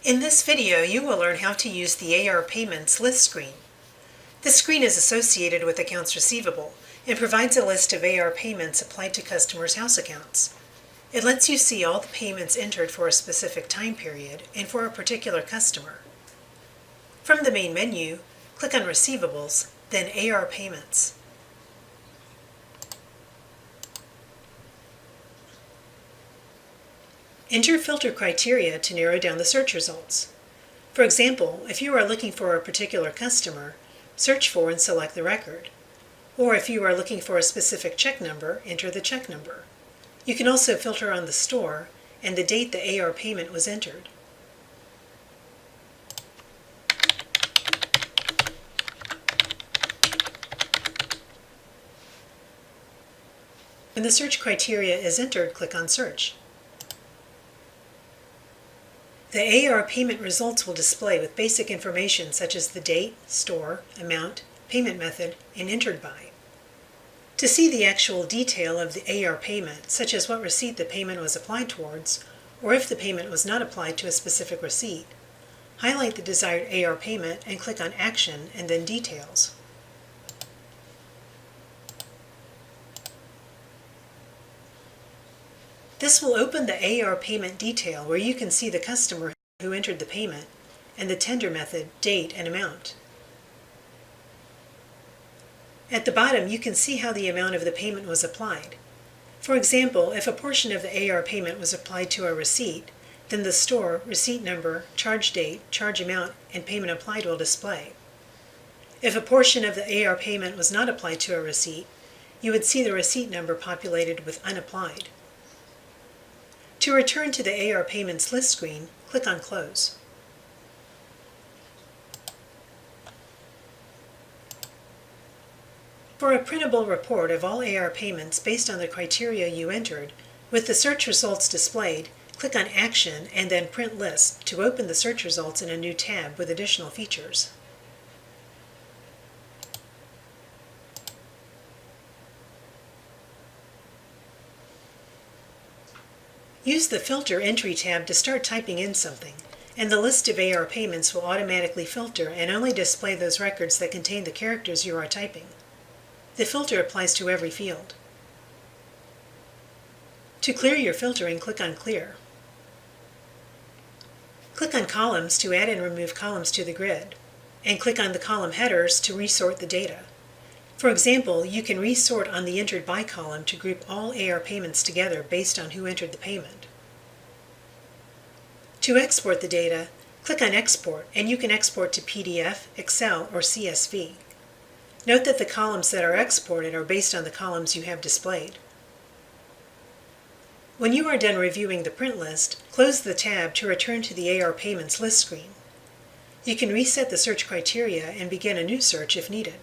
In this video, you will learn how to use the AR Payments list screen. This screen is associated with accounts receivable and provides a list of AR payments applied to customers' house accounts. It lets you see all the payments entered for a specific time period and for a particular customer. From the main menu, click on Receivables, then AR Payments. Enter filter criteria to narrow down the search results. For example, if you are looking for a particular customer, search for and select the record. Or if you are looking for a specific check number, enter the check number. You can also filter on the store and the date the AR payment was entered. When the search criteria is entered, click on Search. The AR payment results will display with basic information such as the date, store, amount, payment method, and entered by. To see the actual detail of the AR payment, such as what receipt the payment was applied towards, or if the payment was not applied to a specific receipt, highlight the desired AR payment and click on Action and then Details. This will open the AR payment detail where you can see the customer who entered the payment and the tender method, date, and amount. At the bottom, you can see how the amount of the payment was applied. For example, if a portion of the AR payment was applied to a receipt, then the store, receipt number, charge date, charge amount, and payment applied will display. If a portion of the AR payment was not applied to a receipt, you would see the receipt number populated with unapplied. To return to the AR Payments list screen, click on Close. For a printable report of all AR payments based on the criteria you entered, with the search results displayed, click on Action and then Print List to open the search results in a new tab with additional features. Use the Filter Entry tab to start typing in something, and the list of AR payments will automatically filter and only display those records that contain the characters you are typing. The filter applies to every field. To clear your filtering, click on Clear. Click on Columns to add and remove columns to the grid, and click on the column headers to resort the data. For example, you can resort on the Entered By column to group all AR payments together based on who entered the payment. To export the data, click on Export, and you can export to PDF, Excel, or CSV. Note that the columns that are exported are based on the columns you have displayed. When you are done reviewing the print list, close the tab to return to the AR Payments list screen. You can reset the search criteria and begin a new search if needed.